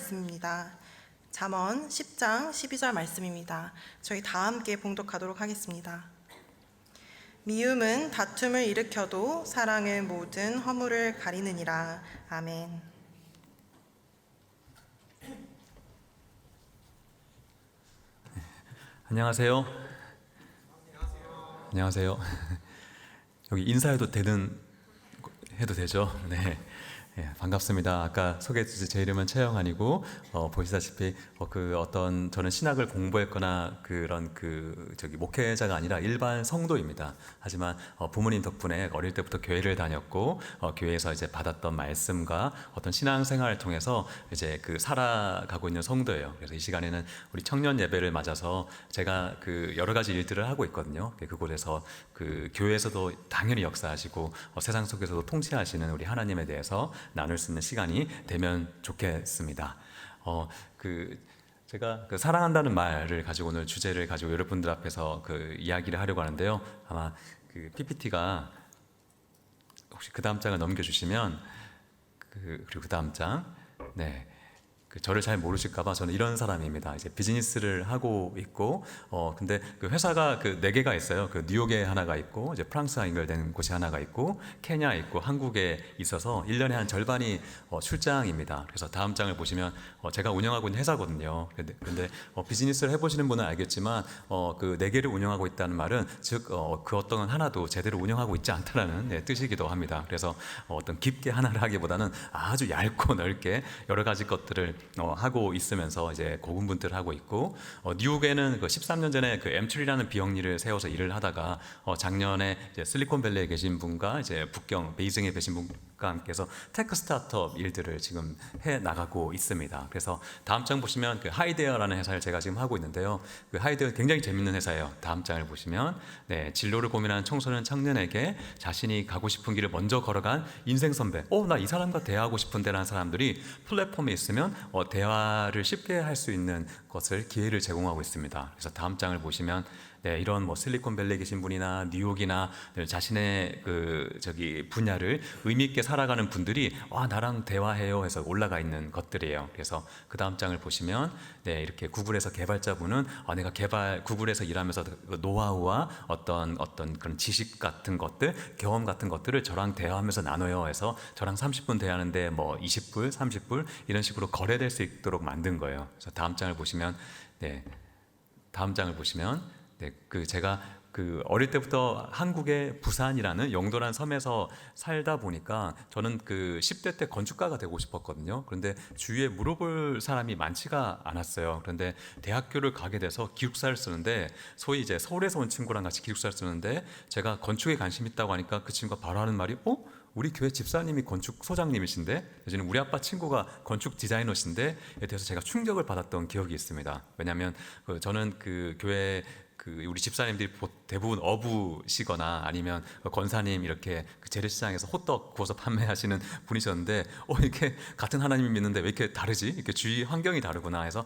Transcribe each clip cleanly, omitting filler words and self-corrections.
말씀입니다. 잠언 10장 12절 말씀입니다. 저희 다 함께 봉독하도록 하겠습니다. 미움은 다툼을 일으켜도 사랑은 모든 허물을 가리느니라. 아멘. 안녕하세요. 안녕하세요. 여기 인사해도 해도 되죠? 네. 반갑습니다. 아까 소개해주신 제 이름은 최영환이고 보시다시피 저는 신학을 공부했거나 그런 목회자가 아니라 일반 성도입니다. 하지만 부모님 덕분에 어릴 때부터 교회를 다녔고 교회에서 이제 받았던 말씀과 어떤 신앙생활을 통해서 이제 살아가고 있는 성도예요. 그래서 이 시간에는 우리 청년 예배를 맞아서 제가 여러 가지 일들을 하고 있거든요. 그곳에서 교회에서도 당연히 역사하시고 세상 속에서도 통치하시는 우리 하나님에 대해서 나눌 수 있는 시간이 되면 좋겠습니다. 제가 사랑한다는 말을 가지고 오늘 주제를 가지고 여러분들 앞에서 이야기를 하려고 하는데요. 아마 PPT가 혹시 그 다음 장을 넘겨주시면 그리고 그 다음 장, 네. 저를 잘 모르실까봐 저는 이런 사람입니다. 이제 비즈니스를 하고 있고, 근데 회사가 4개가 있어요. 뉴욕에 하나가 있고, 이제 프랑스와 연결된 곳이 하나가 있고, 케냐에 있고, 한국에 있어서 1년에 한 절반이 출장입니다. 그래서 다음 장을 보시면 제가 운영하고 있는 회사거든요. 근데 비즈니스를 해보시는 분은 알겠지만, 4개를 운영하고 있다는 말은 즉 그 어떤 하나도 제대로 운영하고 있지 않다라는 뜻이기도 합니다. 그래서 어떤 깊게 하나를 하기보다는 아주 얇고 넓게 여러 가지 것들을 하고 있으면서 이제 고군분투를 하고 있고, 뉴욕에는 13년 전에 M3라는 비영리를 세워서 일을 하다가 작년에 이제 실리콘밸리에 계신 분과 이제 북경 베이징에 계신 분과 함께해서 테크 스타트업 일들을 지금 해 나가고 있습니다. 그래서 다음 장 보시면 하이데어라는 회사를 제가 지금 하고 있는데요. 하이데어 굉장히 재밌는 회사예요. 다음 장을 보시면 진로를 고민하는 청소년 청년에게 자신이 가고 싶은 길을 먼저 걸어간 인생 선배, 나 이 사람과 대화하고 싶은데라는 사람들이 플랫폼에 있으면 대화를 쉽게 할 수 있는 것을 기회를 제공하고 있습니다. 그래서 다음 장을 보시면 이런 실리콘밸리에 계신 분이나 뉴욕이나 자신의 분야를 의미 있게 살아가는 분들이 나랑 대화해요 해서 올라가 있는 것들이에요. 그래서 그 다음 장을 보시면 이렇게 구글에서 개발자분은 내가 구글에서 일하면서 노하우와 어떤 그런 지식 같은 것들, 경험 같은 것들을 저랑 대화하면서 나눠요 해서 저랑 30분 대화하는데 20불, 30불 이런 식으로 거래될 수 있도록 만든 거예요. 그래서 다음 장을 보시면 제가 어릴 때부터 한국의 부산이라는 영도라는 섬에서 살다 보니까 저는 10대 때 건축가가 되고 싶었거든요. 그런데 주위에 물어볼 사람이 많지가 않았어요. 그런데 대학교를 가게 돼서 기숙사를 쓰는데, 소위 이제 서울에서 온 친구랑 같이 기숙사를 쓰는데 제가 건축에 관심 있다고 하니까 그 친구가 바로 하는 말이 우리 교회 집사님이 건축 소장님이신데, 요즘 우리 아빠 친구가 건축 디자이너신데에 대해서 제가 충격을 받았던 기억이 있습니다. 왜냐하면 저는 교회 우리 집사님들이 대부분 어부시거나 아니면 권사님 이렇게 재래시장에서 호떡 구워서 판매하시는 분이셨는데 이렇게 같은 하나님을 믿는데 왜 이렇게 다르지? 이렇게 주위 환경이 다르구나 해서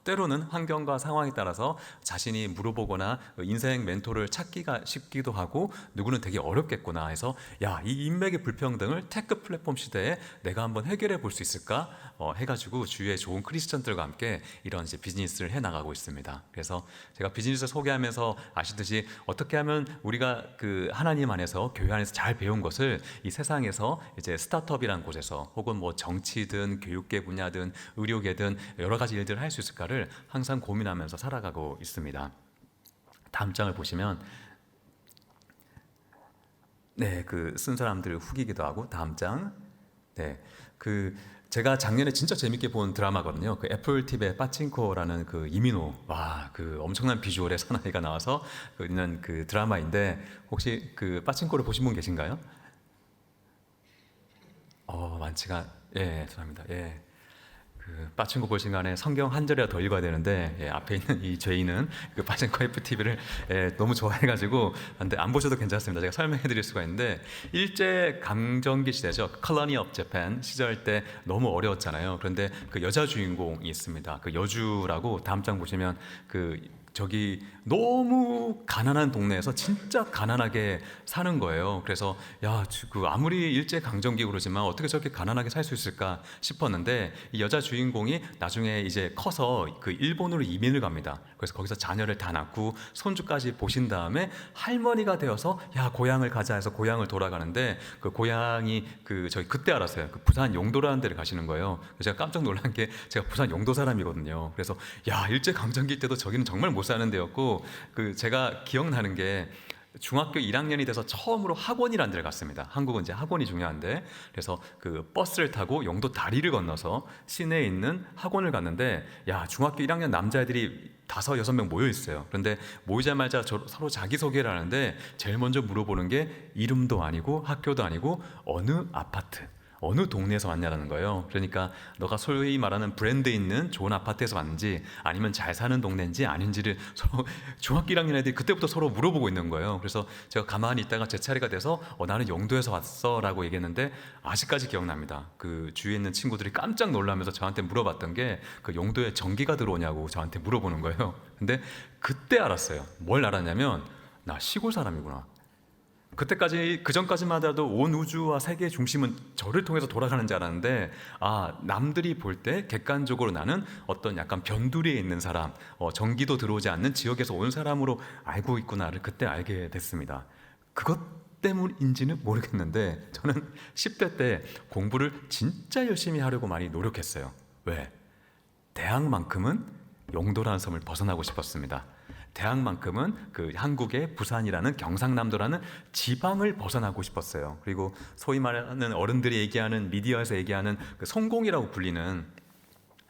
때로는 환경과 상황에 따라서 자신이 물어보거나 인생 멘토를 찾기가 쉽기도 하고, 누구는 되게 어렵겠구나 해서 이 인맥의 불평등을 테크 플랫폼 시대에 내가 한번 해결해 볼 수 있을까 해가지고 주위에 좋은 크리스천들과 함께 이런 이제 비즈니스를 해나가고 있습니다. 그래서 제가 비즈니스 소개하면서 아시듯이 어떻게 하면 우리가 하나님 안에서 교회 안에서 잘 배운 것을 이 세상에서 이제 스타트업이라는 곳에서 혹은 정치든 교육계 분야든 의료계든 여러 가지 일들을 할 수 있을까 항상 고민하면서 살아가고 있습니다. 다음 장을 보시면 쓴 사람들 후기기도 하고, 다음 장. 제가 작년에 진짜 재밌게 본 드라마거든요. 애플 TV의 빠칭코라는 이민호, 엄청난 비주얼의 사나이가 나와서 있는 드라마인데, 혹시 빠칭코를 보신 분 계신가요? 많지가 죄송합니다. 빠친코 볼 시간에 성경 한 절이라 더 읽어야 되는데 앞에 있는 이 제이는 빠친코 FTV를 너무 좋아해가지고, 근데 안 보셔도 괜찮습니다. 제가 설명해드릴 수가 있는데, 일제 강점기 시대죠. 컬러니 업 재팬 시절 때 너무 어려웠잖아요. 그런데 여자 주인공이 있습니다. 여주라고, 다음 장 보시면 저기 너무 가난한 동네에서 진짜 가난하게 사는 거예요. 그래서 야, 그 아무리 일제 강점기 그러지만 어떻게 저렇게 가난하게 살 수 있을까 싶었는데 이 여자 주인공이 나중에 이제 커서 그 일본으로 이민을 갑니다. 그래서 거기서 자녀를 다 낳고 손주까지 보신 다음에 할머니가 되어서 야, 고향을 가자 해서 고향을 돌아가는데 그 고향이 그 저희 그때 알았어요. 그 부산 용도라는 데를 가시는 거예요. 그래서 제가 깜짝 놀란 게 제가 부산 용도 사람이거든요. 그래서 야, 일제 강점기 때도 저기는 정말 못 사는 데였고 그 제가 기억나는 게 중학교 1학년이 돼서 처음으로 학원이라는 데를 갔습니다. 한국은 이제 학원이 중요한데 그래서 그 버스를 타고 용도 다리를 건너서 시내에 있는 학원을 갔는데 야, 중학교 1학년 남자애들이 5-6명 모여 있어요. 그런데 모이자마자 서로 자기소개를 하는데 제일 먼저 물어보는 게 이름도 아니고 학교도 아니고 어느 아파트, 어느 동네에서 왔냐라는 거예요. 그러니까 너가 소위 말하는 브랜드 있는 좋은 아파트에서 왔는지 아니면 잘 사는 동네인지 아닌지를 서로 중학교 1학년 애들이 그때부터 서로 물어보고 있는 거예요. 그래서 제가 가만히 있다가 제 차례가 돼서 나는 용도에서 왔어 라고 얘기했는데 아직까지 기억납니다. 그 주위에 있는 친구들이 깜짝 놀라면서 저한테 물어봤던 게 그 용도에 전기가 들어오냐고 저한테 물어보는 거예요. 근데 그때 알았어요. 뭘 알았냐면 나 시골 사람이구나. 그때까지 그 전까지만 해도 온 우주와 세계의 중심은 저를 통해서 돌아가는 줄 알았는데 아, 남들이 볼 때 객관적으로 나는 어떤 약간 변두리에 있는 사람, 전기도 들어오지 않는 지역에서 온 사람으로 알고 있구나를 그때 알게 됐습니다. 그것 때문인지는 모르겠는데 저는 10대 때 공부를 진짜 열심히 하려고 많이 노력했어요. 왜? 대학만큼은 용도라는 섬을 벗어나고 싶었습니다. 대학만큼은 그 한국의 부산이라는 경상남도라는 지방을 벗어나고 싶었어요. 그리고 소위 말하는 어른들이 얘기하는 미디어에서 얘기하는 그 성공이라고 불리는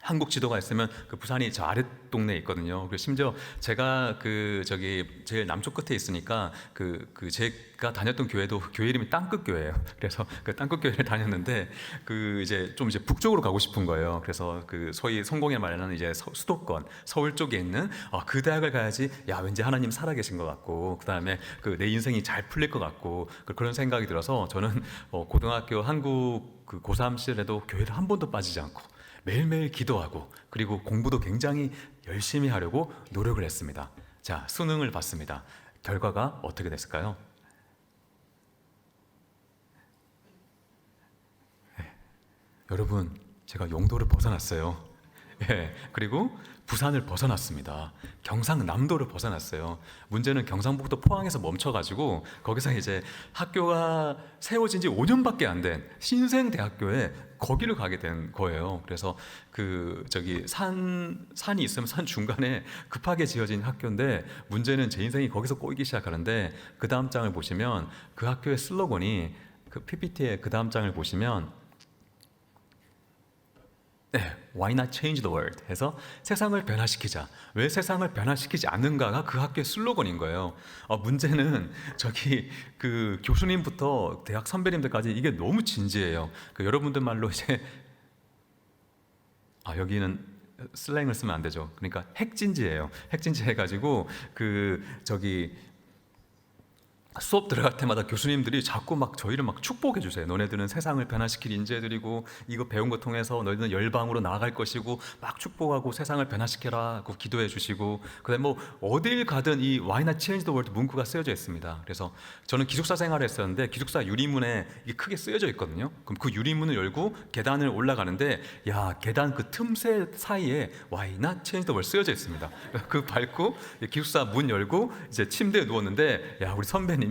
한국 지도가 있으면 그 부산이 저 아래 동네에 있거든요. 그리고 심지어 제가 그 저기 제일 남쪽 끝에 있으니까 그 제가 다녔던 교회도 교회 이름이 땅끝 교회예요. 그래서 그 땅끝 교회를 다녔는데 그 이제 좀 이제 북쪽으로 가고 싶은 거예요. 그래서 그 소위 성공의 말하는 이제 수도권 서울 쪽에 있는 그 대학을 가야지 야, 왠지 하나님 살아계신 것 같고 그 다음에 그 내 인생이 잘 풀릴 것 같고 그런 생각이 들어서 저는 고등학교 한국 그 고3 시절에도 교회를 한 번도 빠지지 않고 매일매일 기도하고 그리고 공부도 굉장히 열심히 하려고 노력을 했습니다. 자, 수능을 봤습니다. 결과가 어떻게 됐을까요? 네. 여러분, 제가 용도를 벗어났어요. 예, 그리고 부산을 벗어났습니다. 경상남도를 벗어났어요. 문제는 경상북도 포항에서 멈춰가지고 거기서 이제 학교가 세워진 지 5년밖에 안 된 신생대학교에 거기를 가게 된 거예요. 그래서 그 저기 산이 있으면 산 중간에 급하게 지어진 학교인데 문제는 제 인생이 거기서 꼬이기 시작하는데 그 다음 장을 보시면 그 학교의 슬로건이 그 PPT의 그 다음 장을 보시면 네, Why not change the world? 해서 세상을 변화시키자. 왜 세상을 변화시키지 않는가가 그 학교의 슬로건인 거예요. 문제는 저기 그 교수님부터 대학 선배님들까지 이게 너무 진지해요. 그 여러분들 말로 이제 여기는 슬랭을 쓰면 안 되죠. 그러니까 핵진지해요. 핵진지 해가지고 그 저기 수업 들어갈 때마다 교수님들이 자꾸 막 저희를 막 축복해 주세요. 너네들은 세상을 변화시킬 인재들이고 이거 배운 거 통해서 너희들은 열방으로 나아갈 것이고 막 축복하고 세상을 변화시켜라 고 기도해 주시고 그다음에 뭐 어딜 가든 이 Why not change the world 문구가 쓰여져 있습니다. 그래서 저는 기숙사 생활을 했었는데 기숙사 유리문에 이게 크게 쓰여져 있거든요. 그럼 그 유리문을 열고 계단을 올라가는데 야, 계단 그 틈새 사이에 Why not change the world 쓰여져 있습니다. 그 밟고 기숙사 문 열고 이제 침대에 누웠는데 야, 우리 선배님이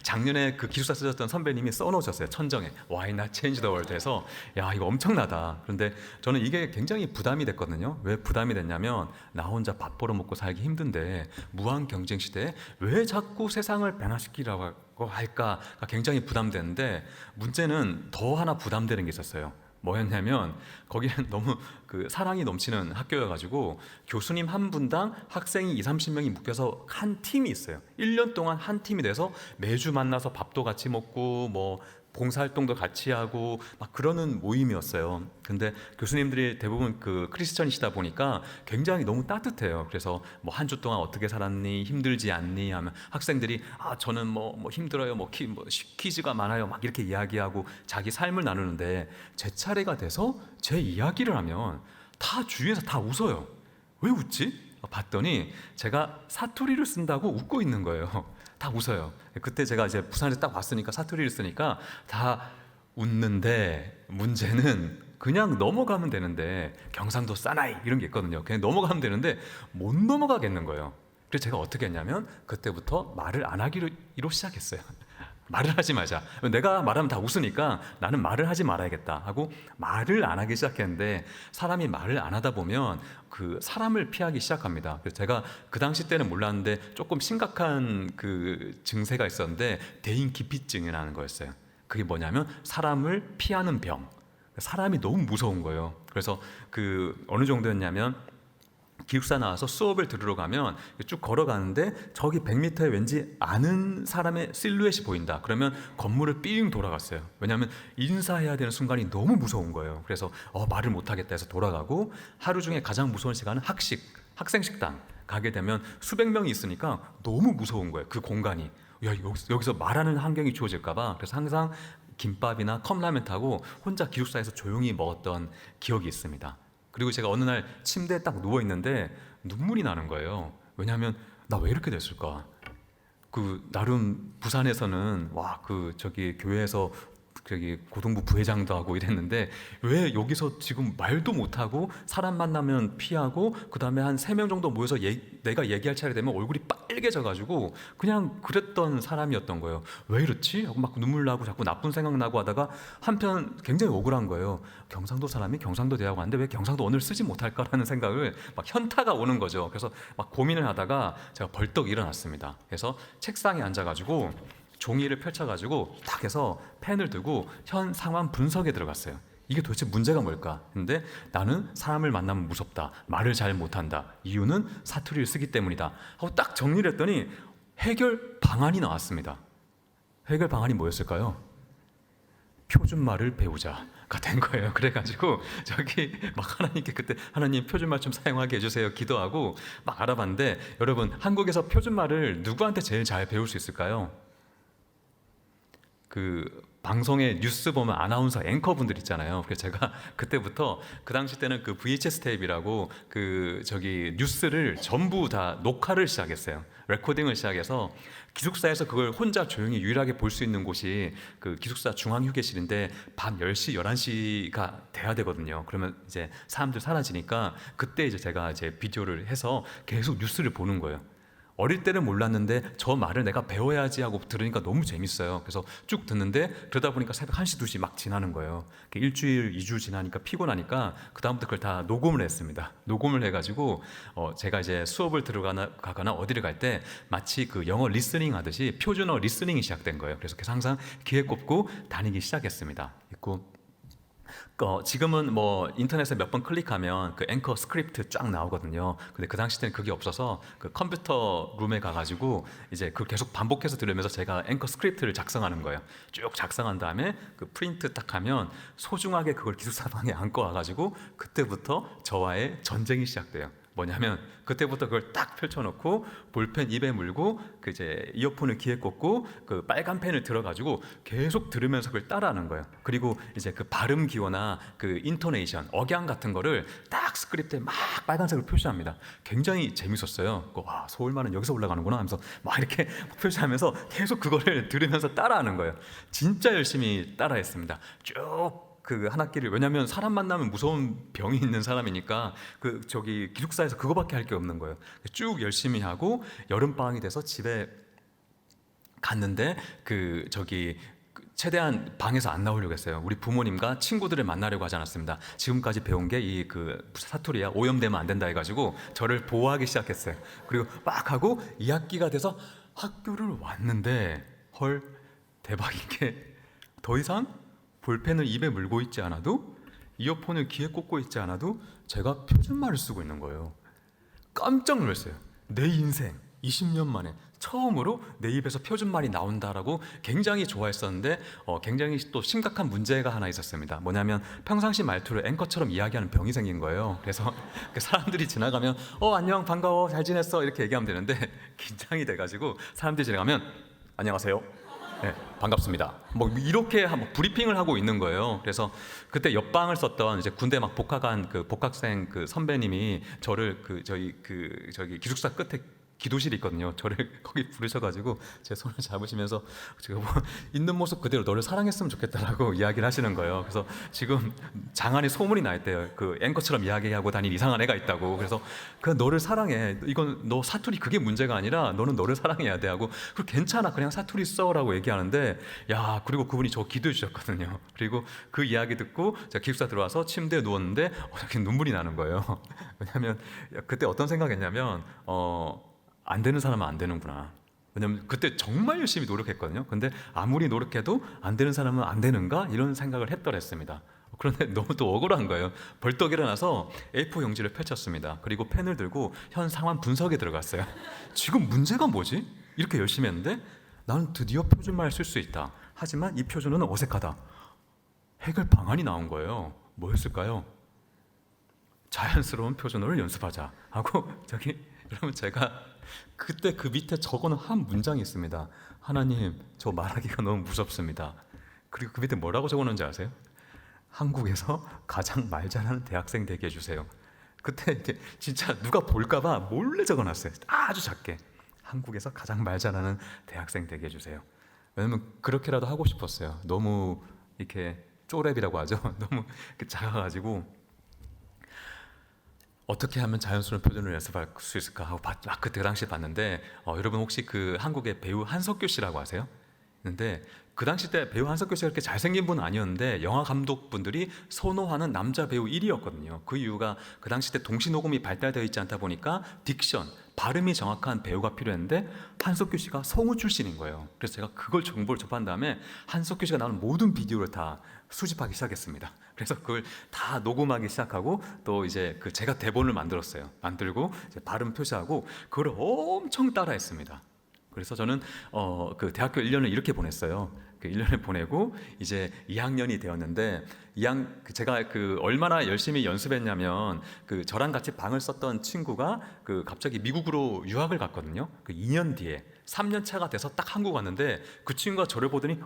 작년에 그 기숙사 쓰셨던 선배님이 써놓으셨어요. 천정에 Why not change the world 해서 야, 이거 엄청나다. 그런데 저는 이게 굉장히 부담이 됐거든요. 왜 부담이 됐냐면 나 혼자 밥 벌어 먹고 살기 힘든데 무한 경쟁 시대에 왜 자꾸 세상을 변화시키라고 할까가 굉장히 부담되는데 문제는 더 하나 부담되는 게 있었어요. 뭐였냐면 거기는 너무 그 사랑이 넘치는 학교여가지고 교수님 한 분당 학생이 20-30명이 묶여서 한 팀이 있어요. 1년 동안 한 팀이 돼서 매주 만나서 밥도 같이 먹고 뭐 봉사활동도 같이 하고 막 그러는 모임이었어요. 근데 교수님들이 대부분 그 크리스천이시다 보니까 굉장히 너무 따뜻해요. 그래서 뭐 한 주 동안 어떻게 살았니? 힘들지 않니? 하면 학생들이 저는 뭐 힘들어요. 뭐 퀴즈가 많아요. 막 이렇게 이야기하고 자기 삶을 나누는데 제 차례가 돼서 제 이야기를 하면 다 주위에서 다 웃어요. 왜 웃지? 봤더니 제가 사투리를 쓴다고 웃고 있는 거예요. 다 웃어요. 그때 제가 이제 부산에 딱 왔으니까 사투리를 쓰니까 다 웃는데, 문제는 그냥 넘어가면 되는데, 경상도 사나이 이런 게 있거든요. 그냥 넘어가면 되는데 못 넘어가겠는 거예요. 그래서 제가 어떻게 했냐면 그때부터 말을 안 하기로 시작했어요. 말을 하지 말자. 내가 말하면 다 웃으니까 나는 말을 하지 말아야겠다 하고 말을 안 하기 시작했는데, 사람이 말을 안 하다 보면 그 사람을 피하기 시작합니다. 그래서 제가 그 당시 때는 몰랐는데 조금 심각한 그 증세가 있었는데 대인기피증이라는 거였어요. 그게 뭐냐면 사람을 피하는 병. 사람이 너무 무서운 거예요. 그래서 그 어느 정도였냐면, 기숙사 나와서 수업을 들으러 가면 쭉 걸어가는데 저기 100m에 왠지 아는 사람의 실루엣이 보인다. 그러면 건물을 삥 돌아갔어요. 왜냐하면 인사해야 되는 순간이 너무 무서운 거예요. 그래서 말을 못하겠다 해서 돌아가고, 하루 중에 가장 무서운 시간은 학생식당 가게 되면 수백 명이 있으니까 너무 무서운 거예요. 그 공간이. 여기서 말하는 환경이 주어질까 봐. 그래서 항상 김밥이나 컵라면 타고 혼자 기숙사에서 조용히 먹었던 기억이 있습니다. 그리고 제가 어느 날 침대에 딱 누워 있는데 눈물이 나는 거예요. 왜냐하면 나 왜 이렇게 됐을까? 그 나름 부산에서는 저기 교회에서 저기 고등부 부회장도 하고 이랬는데, 왜 여기서 지금 말도 못하고 사람 만나면 피하고, 그 다음에 한 3명 정도 모여서 내가 얘기할 차례 되면 얼굴이 빨개져가지고 그냥 그랬던 사람이었던 거예요. 왜 이렇지? 하고 막 눈물 나고 자꾸 나쁜 생각 나고 하다가 한편 굉장히 억울한 거예요. 경상도 사람이 경상도 대학 왔는데 왜 경상도 언어를 쓰지 못할까라는 생각을 막 현타가 오는 거죠. 그래서 막 고민을 하다가 제가 벌떡 일어났습니다. 그래서 책상에 앉아가지고 종이를 펼쳐가지고 딱 해서 펜을 들고 현 상황 분석에 들어갔어요. 이게 도대체 문제가 뭘까? 근데 나는 사람을 만나면 무섭다, 말을 잘 못한다, 이유는 사투리를 쓰기 때문이다 하고 딱 정리를 했더니 해결 방안이 나왔습니다. 해결 방안이 뭐였을까요? 표준말을 배우자가 된 거예요. 그래가지고 저기 막 하나님께 그때 하나님 표준말 좀 사용하게 해주세요 기도하고 막 알아봤는데, 여러분 한국에서 표준말을 누구한테 제일 잘 배울 수 있을까요? 그 방송에 뉴스 보면 아나운서 앵커분들 있잖아요. 그래서 제가 그때부터, 그 당시 때는 그 VHS 테이프라고 그 저기 뉴스를 전부 다 녹화를 시작했어요. 레코딩을 시작해서 기숙사에서 그걸 혼자 조용히 유일하게 볼 수 있는 곳이 그 기숙사 중앙휴게실인데 밤 10시, 11시가 돼야 되거든요. 그러면 이제 사람들 사라지니까 그때 이제 제가 이제 비디오를 해서 계속 뉴스를 보는 거예요. 어릴 때는 몰랐는데 저 말을 내가 배워야지 하고 들으니까 너무 재밌어요. 그래서 쭉 듣는데 그러다 보니까 새벽 1시, 2시 막 지나는 거예요. 일주일, 2주 지나니까 피곤하니까 그 다음부터 그걸 다 녹음을 했습니다. 녹음을 해가지고 제가 이제 수업을 가거나 어디를 갈 때 마치 그 영어 리스닝 하듯이 표준어 리스닝이 시작된 거예요. 그래서 항상 귀에 꼽고 다니기 시작했습니다. 지금은 뭐 인터넷에 몇 번 클릭하면 그 앵커 스크립트 쫙 나오거든요. 근데 그 당시 때는 그게 없어서 그 컴퓨터 룸에 가가지고 이제 그걸 계속 반복해서 들으면서 제가 앵커 스크립트를 작성하는 거예요. 쭉 작성한 다음에 그 프린트 딱 하면 소중하게 그걸 기숙사방에 안고 와가지고 그때부터 저와의 전쟁이 시작돼요. 뭐냐면 그때부터 그걸 딱 펼쳐놓고 볼펜 입에 물고 그 이제 이어폰을 귀에 꽂고 그 빨간 펜을 들어가지고 계속 들으면서 그걸 따라하는 거예요. 그리고 이제 그 발음 기호나 그 인토네이션, 억양 같은 거를 딱 스크립트에 막 빨간색으로 표시합니다. 굉장히 재밌었어요. 와, 서울말은 여기서 올라가는구나 하면서 막 이렇게 표시하면서 계속 그거를 들으면서 따라하는 거예요. 진짜 열심히 따라했습니다. 쭉 그 한 학기를. 왜냐하면 사람 만나면 무서운 병이 있는 사람이니까 그 저기 기숙사에서 그거밖에 할 게 없는 거예요. 쭉 열심히 하고 여름 방학이 돼서 집에 갔는데 그 저기 최대한 방에서 안 나오려고 했어요. 우리 부모님과 친구들을 만나려고 하지 않았습니다. 지금까지 배운 게 이 그 사투리야, 오염되면 안 된다 해가지고 저를 보호하기 시작했어요. 그리고 막 하고 2학기가 돼서 학교를 왔는데 헐, 대박인 게 더 이상 볼펜을 입에 물고 있지 않아도, 이어폰을 귀에 꽂고 있지 않아도 제가 표준말을 쓰고 있는 거예요. 깜짝 놀랐어요. 내 인생 20년 만에 처음으로 내 입에서 표준말이 나온다라고 굉장히 좋아했었는데 굉장히 또 심각한 문제가 하나 있었습니다. 뭐냐면 평상시 말투를 앵커처럼 이야기하는 병이 생긴 거예요. 그래서 사람들이 지나가면 안녕, 반가워, 잘 지냈어 이렇게 얘기하면 되는데 긴장이 돼가지고 사람들이 지나가면 안녕하세요 네, 반갑습니다. 뭐 이렇게 한번 브리핑을 하고 있는 거예요. 그래서 그때 옆방을 썼던 이제 군대 막 복학한 그 복학생 그 선배님이 저를 그 저기 기숙사 끝에 기도실이 있거든요. 저를 거기 부르셔가지고 제 손을 잡으시면서 제가 뭐 있는 모습 그대로 너를 사랑했으면 좋겠다라고 이야기를 하시는 거예요. 그래서 지금 장안에 소문이 나 있대요. 그 앵커처럼 이야기하고 다니는 이상한 애가 있다고. 그래서 그 너를 사랑해. 이건 너 사투리 그게 문제가 아니라 너는 너를 사랑해야 돼 하고 그 괜찮아 그냥 사투리 써라고 얘기하는데 야 그리고 그분이 저 기도해 주셨거든요. 그리고 그 이야기 듣고 제가 기숙사 들어와서 침대에 누웠는데 눈물이 나는 거예요. 왜냐하면 그때 어떤 생각했냐면 안 되는 사람은 안 되는구나. 왜냐면 그때 정말 열심히 노력했거든요. 근데 아무리 노력해도 안 되는 사람은 안 되는가? 이런 생각을 했더랬습니다. 그런데 너무 또 억울한 거예요. 벌떡 일어나서 A4 용지를 펼쳤습니다. 그리고 펜을 들고 현 상황 분석에 들어갔어요. 지금 문제가 뭐지? 이렇게 열심히 했는데 나는 드디어 표준말을 쓸 수 있다. 하지만 이 표준어는 어색하다. 해결 방안이 나온 거예요. 뭐였을까요? 자연스러운 표준어를 연습하자 하고 여러분 제가 그때 그 밑에 적어놓은 한 문장이 있습니다. 하나님, 저 말하기가 너무 무섭습니다. 그리고 그 밑에 뭐라고 적어놓은지 아세요? 한국에서 가장 말 잘하는 대학생 되게 해주세요. 그때 이게 진짜 누가 볼까봐 몰래 적어놨어요. 아주 작게. 한국에서 가장 말 잘하는 대학생 되게 해주세요. 왜냐면 그렇게라도 하고 싶었어요. 너무 이렇게 쪼렙이라고 하죠. 너무 작아가지고 어떻게 하면 자연스러운 표준을 연습할 수 있을까 하고 그때 당시에 봤는데 여러분 혹시 그 한국의 배우 한석규 씨라고 아세요? 근데 그 당시 때 배우 한석규 씨가 그렇게 잘생긴 분은 아니었는데 영화 감독분들이 선호하는 남자 배우 1위였거든요. 그 이유가 그 당시 때 동시녹음이 발달되어 있지 않다 보니까 딕션, 발음이 정확한 배우가 필요했는데 한석규 씨가 성우 출신인 거예요. 그래서 제가 그걸 정보를 접한 다음에 한석규 씨가 나오는 모든 비디오를 다 수집하기 시작했습니다. 그래서 그걸 다 녹음하기 시작하고 또 이제 제가 대본을 만들었어요. 만들고 이제 발음 표시하고 그걸 엄청 따라했습니다. 그래서 저는 그 대학교 1년을 이렇게 보냈어요. 그 1년을 보내고 이제 2학년이 되었는데 제가 얼마나 열심히 연습했냐면 저랑 같이 방을 썼던 친구가 갑자기 미국으로 유학을 갔거든요. 2년 뒤에 3년 차가 돼서 딱 한국 왔는데 그 친구가 저를 보더니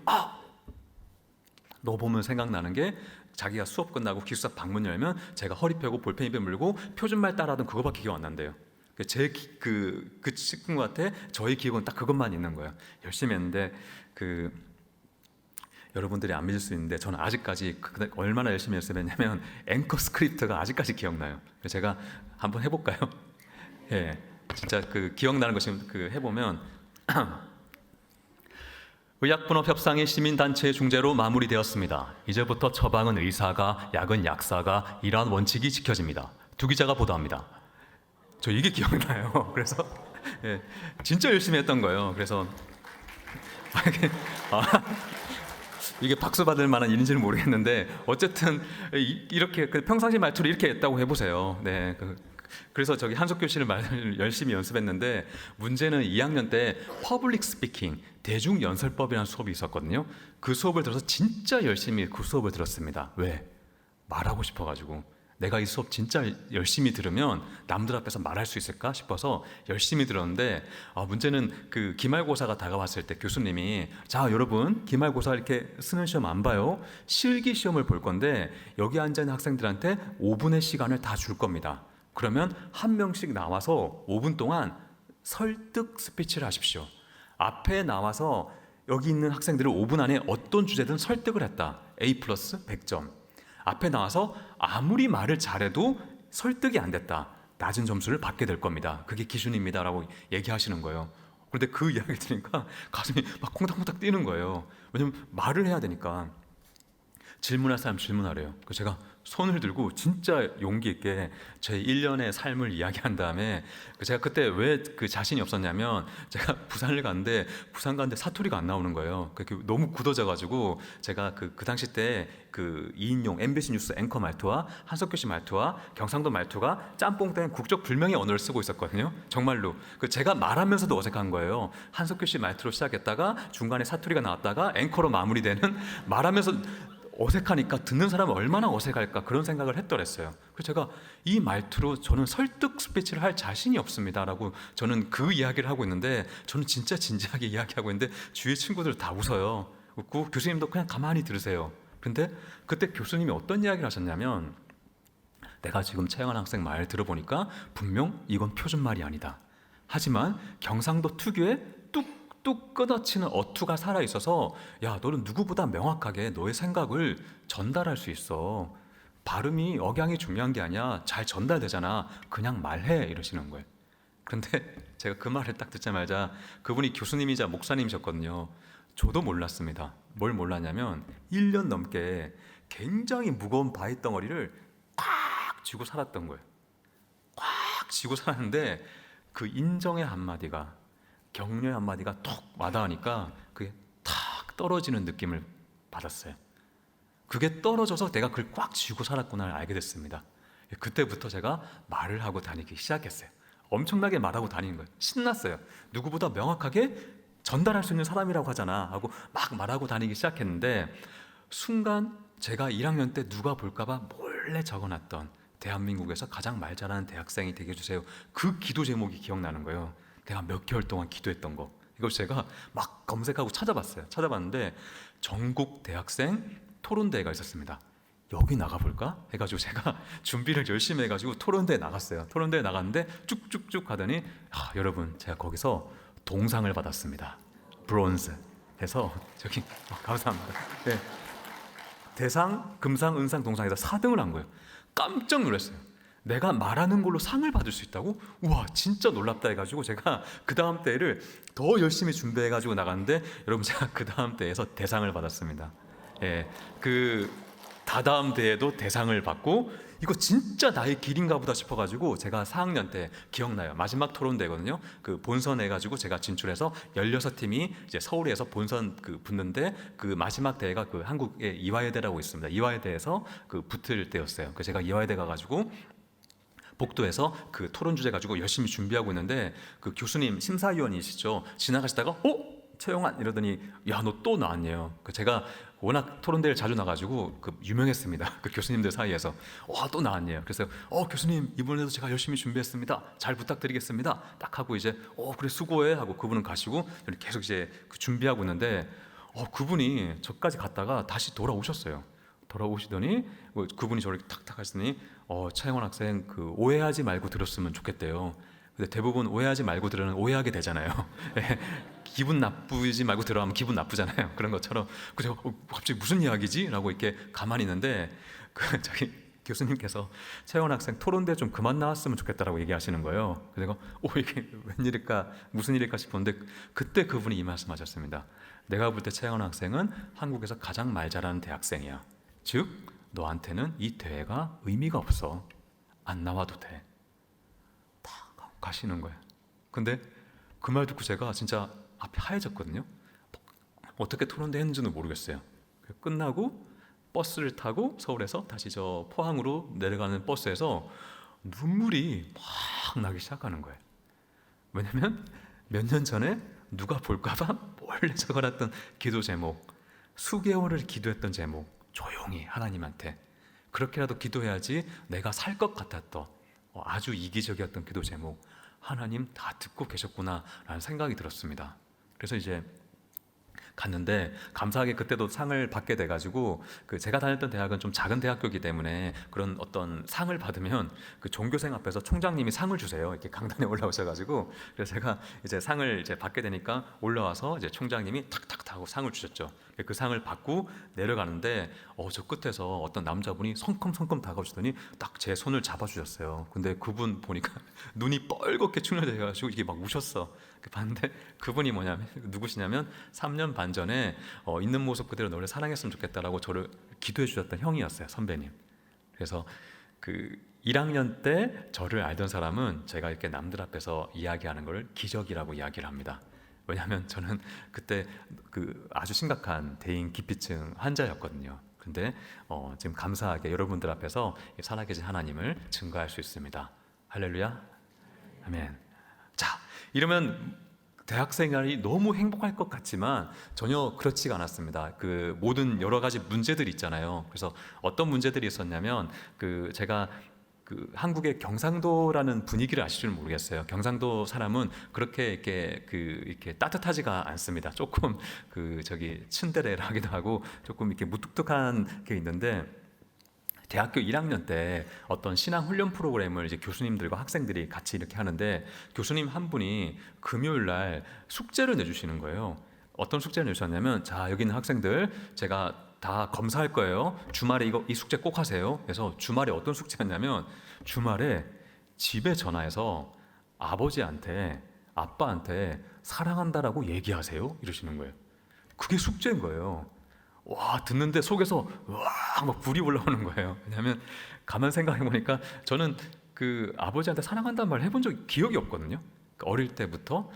너 보면 생각나는 게 자기가 수업 끝나고 기숙사 방문 열면 제가 허리 펴고 볼펜 입에 물고 표준말 따라하던 그거밖에 기억 안 난대요. 그 친구한테 저의 기억은 딱 그것만 있는 거예요. 열심히 했는데 여러분들이 안 믿을 수 있는데 저는 아직까지 얼마나 열심히 연습했냐면 앵커 스크립트가 아직까지 기억나요. 그래서 제가 한번 해볼까요? 예, 진짜 기억나는 것이 해보면 의약분업 협상이 시민단체의 중재로 마무리되었습니다. 이제부터 처방은 의사가, 약은 약사가 이러한 원칙이 지켜집니다. 두 기자가 보도합니다. 저 이게 기억나요. 그래서 예, 진짜 열심히 했던 거예요. 그래서 이게 박수 받을 만한 일인지는 모르겠는데 어쨌든 이렇게 평상시 말투를 이렇게 했다고 해보세요. 네, 그래서 한석규 씨를 말을 열심히 연습했는데 문제는 2학년 때 퍼블릭 스피킹 대중 연설법이라는 수업이 있었거든요. 그 수업을 들어서 진짜 열심히 그 수업을 들었습니다. 왜? 말하고 싶어가지고. 내가 이 수업 진짜 열심히 들으면 남들 앞에서 말할 수 있을까 싶어서 열심히 들었는데 문제는 기말고사가 다가왔을 때 교수님이 자 여러분 기말고사 이렇게 쓰는 시험 안 봐요. 실기 시험을 볼 건데 여기 앉아있는 학생들한테 5분의 시간을 다 줄 겁니다. 그러면 한 명씩 나와서 5분 동안 설득 스피치를 하십시오. 앞에 나와서 여기 있는 학생들을 5분 안에 어떤 주제든 설득을 했다. A 플러스 100점. 앞에 나와서 아무리 말을 잘해도 설득이 안 됐다. 낮은 점수를 받게 될 겁니다. 그게 기준입니다. 라고 얘기하시는 거예요. 그런데 그 이야기 들으니까 가슴이 막 콩닥콩닥 뛰는 거예요. 왜냐면 말을 해야 되니까. 질문할 사람 질문하래요. 그래서 제가 손을 들고 진짜 용기 있게 제 1년의 삶을 이야기한 다음에 제가 그때 왜 자신이 없었냐면 제가 부산을 갔는데 사투리가 안 나오는 거예요. 너무 굳어져가지고 제가 그 당시 때 2인용 MBC 뉴스 앵커 말투와 한석규 씨 말투와 경상도 말투가 짬뽕 된 국적 불명의 언어를 쓰고 있었거든요. 정말로 제가 말하면서도 어색한 거예요. 한석규 씨 말투로 시작했다가 중간에 사투리가 나왔다가 앵커로 마무리되는 말하면서 어색하니까 듣는 사람은 얼마나 어색할까 그런 생각을 했더랬어요. 그래서 제가 이 말투로 저는 설득 스피치를 할 자신이 없습니다라고 저는 그 이야기를 하고 있는데, 저는 진짜 진지하게 이야기하고 있는데 주위 친구들 다 웃어요. 웃고 교수님도 그냥 가만히 들으세요. 근데 그때 교수님이 어떤 이야기를 하셨냐면, 내가 지금 최영환 학생 말 들어보니까 분명 이건 표준말이 아니다. 하지만 경상도 특유의 뚝뚝 끊어치는 어투가 살아있어서 야, 너는 누구보다 명확하게 너의 생각을 전달할 수 있어. 발음이, 억양이 중요한 게 아니야. 잘 전달되잖아. 그냥 말해. 이러시는 거예요. 그런데 제가 그 말을 딱 듣자마자, 그분이 교수님이자 목사님이셨거든요. 저도 몰랐습니다. 뭘 몰랐냐면 1년 넘게 굉장히 무거운 바위 덩어리를 꽉 쥐고 살았던 거예요. 꽉 쥐고 살았는데 그 인정의 한마디가, 격려의 한마디가 톡 와닿으니까 그게 탁 떨어지는 느낌을 받았어요. 그게 떨어져서 내가 그걸 꽉 쥐고 살았구나를 알게 됐습니다. 그때부터 제가 말을 하고 다니기 시작했어요. 엄청나게 말하고 다니는 거예요. 신났어요. 누구보다 명확하게 전달할 수 있는 사람이라고 하잖아 하고 막 말하고 다니기 시작했는데, 순간 제가 1학년 때 누가 볼까봐 몰래 적어놨던 대한민국에서 가장 말 잘하는 대학생이 되게 해주세요, 그 기도 제목이 기억나는 거예요. 내가 몇 개월 동안 기도했던 거. 이걸 제가 막 검색하고 찾아봤어요. 찾아봤는데 전국 대학생 토론대회가 있었습니다. 여기 나가볼까? 해가지고 제가 준비를 열심히 해가지고 토론대회 나갔어요. 토론대회 나갔는데 쭉쭉쭉 가더니 여러분, 제가 거기서 동상을 받았습니다. 브론즈 해서 저기 감사합니다. 네. 대상, 금상, 은상, 동상에서 4등을 한 거예요. 깜짝 놀랐어요. 내가 말하는 걸로 상을 받을 수 있다고? 우와, 진짜 놀랍다 해가지고 제가 그 다음 때를 더 열심히 준비해가지고 나갔는데, 여러분, 제가 그 다음 때에서 대상을 받았습니다. 예, 그 다다음 대회도 대상을 받고, 이거 진짜 나의 길인가 보다 싶어가지고 제가 4학년 때 기억나요. 마지막 토론대거든요. 그 본선 해가지고 제가 진출해서 16팀이 이제 서울에서 본선 그 붙는데, 그 마지막 대회가 그 한국의 이화여대라고 있습니다. 이화여대에서 그 붙을 때였어요. 그래서 제가 이화여대 가가지고 복도에서 그 토론 주제 가지고 열심히 준비하고 있는데, 그 교수님 심사위원이시죠. 지나가시다가 최영환 이러더니 야, 너 또 나왔네요. 그 제가 워낙 토론대회를 자주 나가지고 그 유명했습니다. 그 교수님들 사이에서 와, 또 나왔네요. 그래서 교수님, 이번에도 제가 열심히 준비했습니다. 잘 부탁드리겠습니다. 딱 하고 이제 그래, 수고해 하고 그분은 가시고 계속 이제 그 준비하고 있는데 그분이 저까지 갔다가 다시 돌아오셨어요. 돌아오시더니 그분이 저를 탁탁 하시더니 차영원 학생, 그 오해하지 말고 들었으면 좋겠대요. 근데 대부분 오해하지 말고 들으면 오해하게 되잖아요. 기분 나쁘지 말고 들어가면 기분 나쁘잖아요. 그런 것처럼. 그래서 갑자기 무슨 이야기지? 라고 이렇게 가만히 있는데 그 저기 교수님께서 차영원 학생 토론대 좀 그만 나왔으면 좋겠다라고 얘기하시는 거예요. 그래서 내가 이게 웬일일까, 무슨 일일까 싶었는데, 그때 그분이 이 말씀하셨습니다. 내가 볼 때 차영원 학생은 한국에서 가장 말 잘하는 대학생이야. 즉 너한테는 이 대회가 의미가 없어. 안 나와도 돼. 딱 가시는 거예요. 근데 그 말 듣고 제가 진짜 앞이 하얘졌거든요. 어떻게 토론대 했는지는 모르겠어요. 끝나고 버스를 타고 서울에서 다시 저 포항으로 내려가는 버스에서 눈물이 막 나기 시작하는 거예요. 왜냐면 몇 년 전에 누가 볼까봐 몰래 적어놨던 기도 제목, 수개월을 기도했던 제목, 조용히 하나님한테 그렇게라도 기도해야지 내가 살 것 같았던 아주 이기적이었던 기도 제목, 하나님 다 듣고 계셨구나라는 생각이 들었습니다. 그래서 이제 갔는데 감사하게 그때도 상을 받게 돼가지고, 그 제가 다녔던 대학은 좀 작은 대학교이기 때문에 그런 어떤 상을 받으면 그 종교생 앞에서 총장님이 상을 주세요. 이렇게 강단에 올라오셔가지고, 그래서 제가 이제 상을 이제 받게 되니까 올라와서 이제 총장님이 탁탁 하고 상을 주셨죠. 그 상을 받고 내려가는데 저 끝에서 어떤 남자분이 성큼성큼 다가오시더니 딱 제 손을 잡아주셨어요. 근데 그분 보니까 눈이 뻘겋게 충혈돼가지고 이게 막 우셨어. 봤는데 그분이 누구시냐면 3년 반 전에 있는 모습 그대로 너를 사랑했으면 좋겠다라고 저를 기도해 주셨던 형이었어요. 선배님. 그래서 그 1학년 때 저를 알던 사람은 제가 이렇게 남들 앞에서 이야기하는 걸 기적이라고 이야기를 합니다. 왜냐하면 저는 그때 그 아주 심각한 대인 기피증 환자였거든요. 근데 지금 감사하게 여러분들 앞에서 살아계신 하나님을 증거할 수 있습니다. 할렐루야, 아멘. 자, 이러면 대학 생활이 너무 행복할 것 같지만 전혀 그렇지가 않았습니다. 그 모든 여러 가지 문제들이 있잖아요. 그래서 어떤 문제들이 있었냐면 제가 한국의 경상도라는 분위기를 아실지는 모르겠어요. 경상도 사람은 그렇게 이렇게 따뜻하지가 않습니다. 조금 츤데레라기도 하고 조금 이렇게 무뚝뚝한 게 있는데, 대학교 1학년 때 어떤 신앙 훈련 프로그램을 이제 교수님들과 학생들이 같이 이렇게 하는데, 교수님 한 분이 금요일 날 숙제를 내주시는 거예요. 어떤 숙제를 내주셨냐면, 자, 여기 있는 학생들 제가 다 검사할 거예요. 주말에 이 숙제 꼭 하세요. 그래서 주말에 어떤 숙제였냐면, 주말에 집에 전화해서 아버지한테, 아빠한테 사랑한다라고 얘기하세요, 이러시는 거예요. 그게 숙제인 거예요. 와, 듣는데 속에서 막 불이 올라오는 거예요. 왜냐하면 가만 생각해 보니까 저는 아버지한테 사랑한다는 말을 해본 적 기억이 없거든요. 어릴 때부터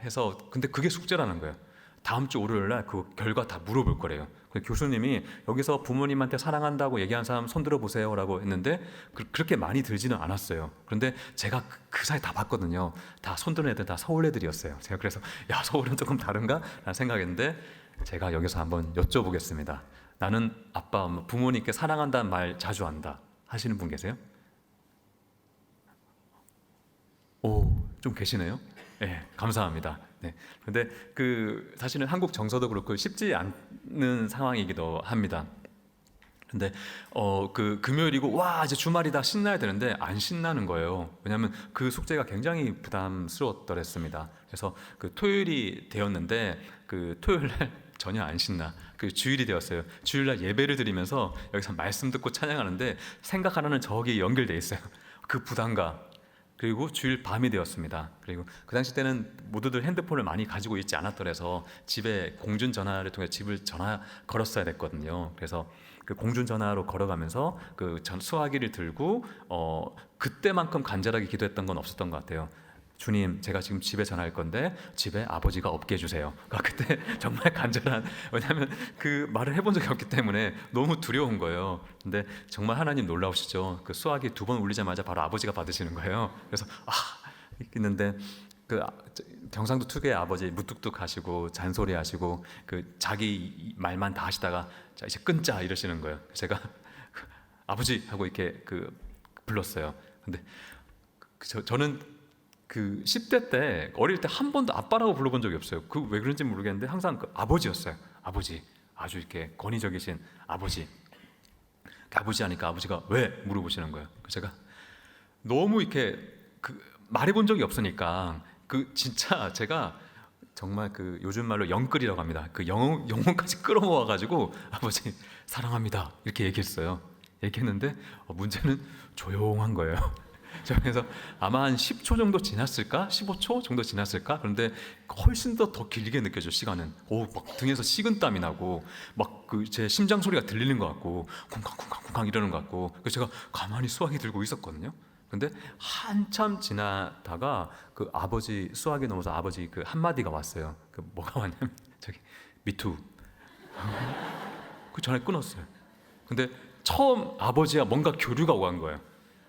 해서, 근데 그게 숙제라는 거예요. 다음 주 월요일 날 그 결과 다 물어볼 거래요. 교수님이 여기서 부모님한테 사랑한다고 얘기한 사람 손 들어 보세요라고 했는데, 그렇게 많이 들지는 않았어요. 그런데 제가 그 사이 다 봤거든요. 다 손 드는 애들 다 서울 애들이었어요. 제가 그래서 야, 서울은 조금 다른가? 라는 생각했는데, 제가 여기서 한번 여쭤보겠습니다. 나는 아빠, 부모님께 사랑한다는 말 자주 한다 하시는 분 계세요? 오, 좀 계시네요. 네, 감사합니다. 네. 근데 사실은 한국 정서도 그렇고 쉽지 않는 상황이기도 합니다. 근데 금요일이고 와, 이제 주말이다 신나야 되는데 안 신나는 거예요. 왜냐하면 그 숙제가 굉장히 부담스러웠더랬습니다. 그래서 토요일이 되었는데 토요일 날 전혀 안 신나. 주일이 되었어요. 주일날 예배를 드리면서 여기서 말씀 듣고 찬양하는데 생각 하나는 저기 연결돼 있어요. 그 부담감. 그리고 주일 밤이 되었습니다. 그리고 그 당시 때는 모두들 핸드폰을 많이 가지고 있지 않았더라서 집에 공중전화를 통해 집을 전화 걸었어야 됐거든요. 그래서 공중전화로 걸어가면서 수화기를 들고 그때만큼 간절하게 기도했던 건 없었던 것 같아요. 주님, 제가 지금 집에 전화할 건데 집에 아버지가 없게 해주세요. 그때 정말 간절한, 왜냐하면 그 말을 해본 적이 없기 때문에 너무 두려운 거예요. 근데 정말 하나님 놀라우시죠. 수화기 2번 울리자마자 바로 아버지가 받으시는 거예요. 그래서 있는데 경상도 특유의 아버지 무뚝뚝하시고 잔소리하시고 자기 말만 다 하시다가 자, 이제 끊자 이러시는 거예요. 제가 아버지 하고 이렇게 불렀어요. 근데 저는 10대 때 어릴 때 한 번도 아빠라고 불러본 적이 없어요. 왜 그런지 모르겠는데 항상 아버지였어요. 아버지, 아주 이렇게 권위적이신 아버지. 아버지 하니까 아버지가 왜 물어보시는 거예요. 제가 너무 이렇게 말해본 적이 없으니까 진짜 제가 정말 요즘 말로 영끌이라고 합니다. 영혼까지 끌어모아가지고 아버지 사랑합니다 이렇게 얘기했어요. 얘기했는데 문제는 조용한 거예요. 그래서 아마 한 10초 정도 지났을까? 15초 정도 지났을까? 그런데 훨씬 더 길게 느껴져, 시간은. 막 등에서 식은땀이 나고 막 제 심장 소리가 들리는 것 같고 쿵쾅쿵쾅쿵쾅 이러는 것 같고, 그래서 제가 가만히 수화기 들고 있었거든요. 근데 한참 지나다가 아버지 수화기 넘어서 아버지 한마디가 왔어요. 뭐가 왔냐면 저기 미투. 전에 끊었어요. 근데 처음 아버지와 뭔가 교류가 오간 거예요.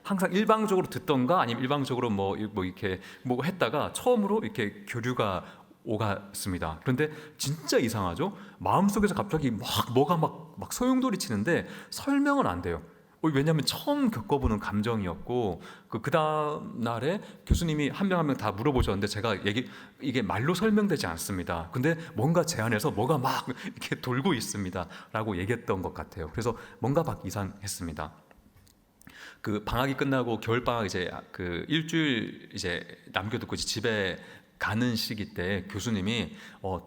항상 일방적으로 듣던가 아니면 일방적으로 이렇게 했다가 처음으로 이렇게 교류가 오갔습니다. 그런데 진짜 이상하죠? 마음속에서 갑자기 뭐가 막 소용돌이 치는데 설명은 안 돼요. 왜냐하면 처음 겪어보는 감정이었고, 그 다음 날에 교수님이 한 명 한 명 다 물어보셨는데 제가 이게 말로 설명되지 않습니다. 근데 뭔가 제 안에서 뭐가 막 이렇게 돌고 있습니다 라고 얘기했던 것 같아요. 그래서 뭔가 막 이상했습니다. 방학이 끝나고 겨울방학 이제 일주일 이제 남겨두고 집에 가는 시기 때 교수님이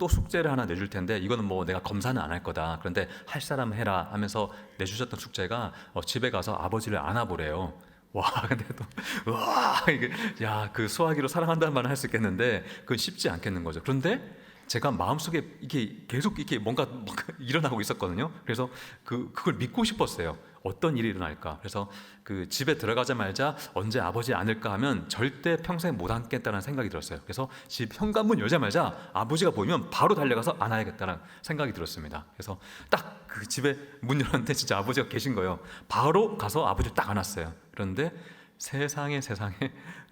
또 숙제를 하나 내줄 텐데 이거는 내가 검사는 안 할 거다. 그런데 할 사람 해라 하면서 내주셨던 숙제가 집에 가서 아버지를 안아보래요. 와, 근데 또 이게 수화기로 사랑한다는 말은 할 수 있겠는데 그건 쉽지 않겠는 거죠. 그런데 제가 마음속에 이게 계속 이렇게 뭔가 일어나고 있었거든요. 그래서 그걸 믿고 싶었어요. 어떤 일이 일어날까? 그래서 집에 들어가자마자 언제 아버지 안을까 하면 절대 평생 못 안겠다는 생각이 들었어요. 그래서 집 현관문 열자마자 아버지가 보이면 바로 달려가서 안아야겠다는 생각이 들었습니다. 그래서 딱 집에 문 열었는데 진짜 아버지가 계신 거예요. 바로 가서 아버지를 딱 안았어요. 그런데 세상에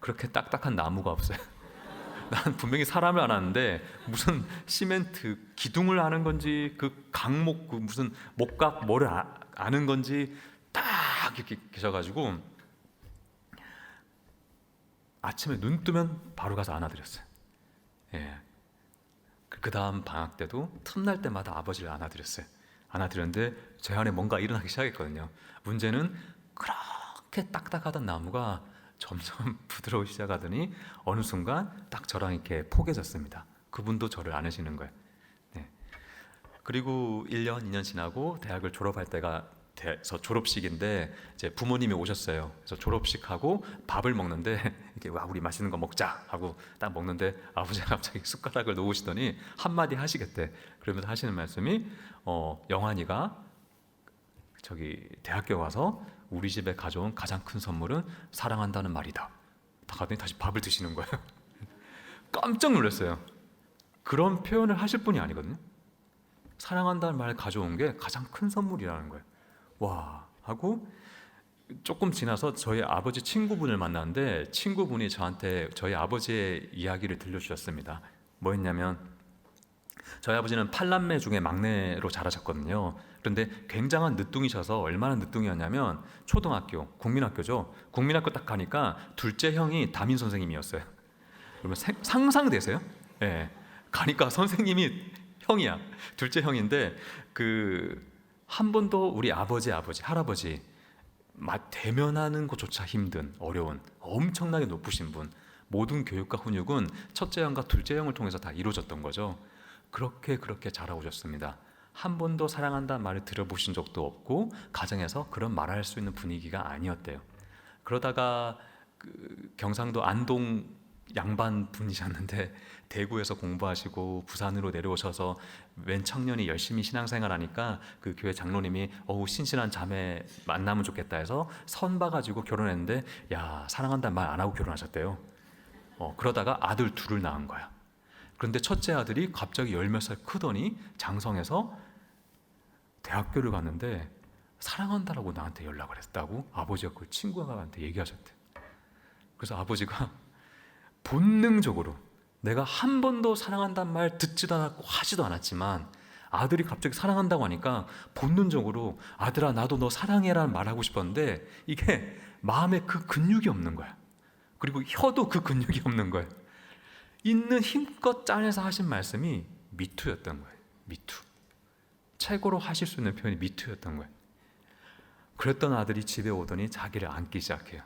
그렇게 딱딱한 나무가 없어요. 난 분명히 사람을 안 하는데 무슨 시멘트 기둥을 아는 건지 그 강목 그 무슨 목각 뭐를 아는 건지 딱 이렇게 계셔가지고 아침에 눈 뜨면 바로 가서 안아드렸어요. 예. 그 다음 방학 때도 틈날 때마다 아버지를 안아드렸어요. 안아드렸는데 제 안에 뭔가 일어나기 시작했거든요. 문제는 그렇게 딱딱하던 나무가 점점 부드러우기 시작하더니 어느 순간 딱 저랑 이렇게 포개졌습니다. 그분도 저를 안으시는 거예요. 네. 그리고 1년, 2년 지나고 대학을 졸업할 때가 돼서 졸업식인데 이제 부모님이 오셨어요. 그래서 졸업식하고 밥을 먹는데 이렇게 와 우리 맛있는 거 먹자 하고 딱 먹는데 아버지가 갑자기 숟가락을 놓으시더니 한마디 하시겠대. 그러면서 하시는 말씀이 영환이가 저기 대학교 가서 우리 집에 가져온 가장 큰 선물은 사랑한다는 말이다. 다 가더니 다시 밥을 드시는 거예요. 깜짝 놀랐어요. 그런 표현을 하실 분이 아니거든요. 사랑한다는 말 가져온 게 가장 큰 선물이라는 거예요. 와 하고 조금 지나서 저희 아버지 친구분을 만났는데 친구분이 저한테 저희 아버지의 이야기를 들려주셨습니다. 뭐였냐면 저희 아버지는 8남매 중에 막내로 자라셨거든요. 그런데 굉장한 늦둥이셔서 얼마나 늦둥이였냐면 초등학교, 국민학교죠. 국민학교 딱 가니까 둘째 형이 담임 선생님이었어요. 그러면 상상되세요? 예. 네. 가니까 선생님이 형이야. 둘째 형인데 한 번도 우리 아버지, 할아버지 대면하는 것조차 힘든 어려운 엄청나게 높으신 분. 모든 교육과 훈육은 첫째 형과 둘째 형을 통해서 다 이루어졌던 거죠. 그렇게 자라오셨습니다. 한 번도 사랑한다는 말을 들어보신 적도 없고 가정에서 그런 말을 할 수 있는 분위기가 아니었대요. 그러다가 경상도 안동 양반 분이셨는데 대구에서 공부하시고 부산으로 내려오셔서 웬 청년이 열심히 신앙생활하니까 그 교회 장로님이 신실한 자매 만나면 좋겠다 해서 선 봐가지고 결혼했는데 야 사랑한다는 말 안 하고 결혼하셨대요. 그러다가 아들 둘을 낳은 거야. 그런데 첫째 아들이 갑자기 10몇 살 크더니 장성해서 대학교를 갔는데 사랑한다라고 나한테 연락을 했다고 아버지가 그 친구한테 얘기하셨대. 그래서 아버지가 본능적으로 내가 한 번도 사랑한다는 말 듣지도 않았고 하지도 않았지만 아들이 갑자기 사랑한다고 하니까 본능적으로 아들아 나도 너 사랑해라는 말하고 싶었는데 이게 마음에 그 근육이 없는 거야. 그리고 혀도 그 근육이 없는 거예요. 있는 힘껏 짜내서 하신 말씀이 미투였던 거예요. 미투. 최고로 하실 수 있는 표현이 미투였던 거예요. 그랬던 아들이 집에 오더니 자기를 안기 시작해요.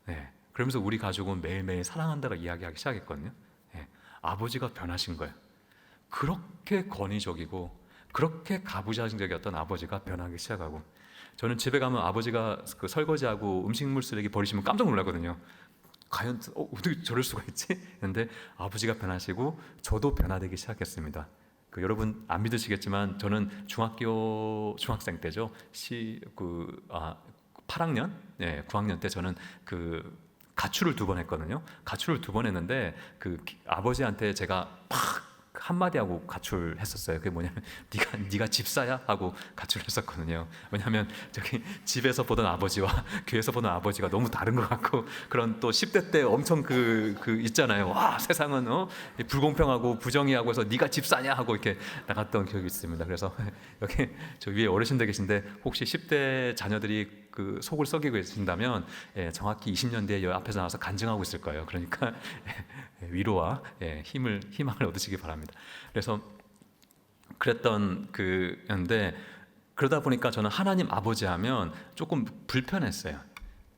네. 그러면서 우리 가족은 매일매일 사랑한다고 이야기하기 시작했거든요. 네. 아버지가 변하신 거예요. 그렇게 권위적이고 그렇게 가부장적이었던 아버지가 변하기 시작하고 저는 집에 가면 아버지가 그 설거지하고 음식물 쓰레기 버리시면 깜짝 놀라거든요. 과연 어떻게 저럴 수가 있지? 그런데 아버지가 변하시고 저도 변화되기 시작했습니다. 여러분 안 믿으시겠지만 저는 중학생 때죠. 8학년, 9학년 때 저는 가출을 2번 했거든요. 가출을 2번 했는데 아버지한테 제가 팍 한마디 하고 가출했었어요. 그게 뭐냐면 네가 집사야 하고 가출했었거든요. 왜냐하면 저기 집에서 보던 아버지와 교회에서 보던 아버지가 너무 다른 것 같고 그런 또 10대 때 엄청 있잖아요. 와 세상은 불공평하고 부정의하고 해서 네가 집사냐 하고 이렇게 나갔던 기억이 있습니다. 그래서 여기 저 위에 어르신들 계신데 혹시 10대 자녀들이 속을 썩이고 계신다면 정확히 20년 뒤에 여기 앞에서 나와서 간증하고 있을 거예요. 그러니까 위로와 희망을 얻으시기 바랍니다. 그래서 그랬던 그런데 그러다 보니까 저는 하나님 아버지 하면 조금 불편했어요.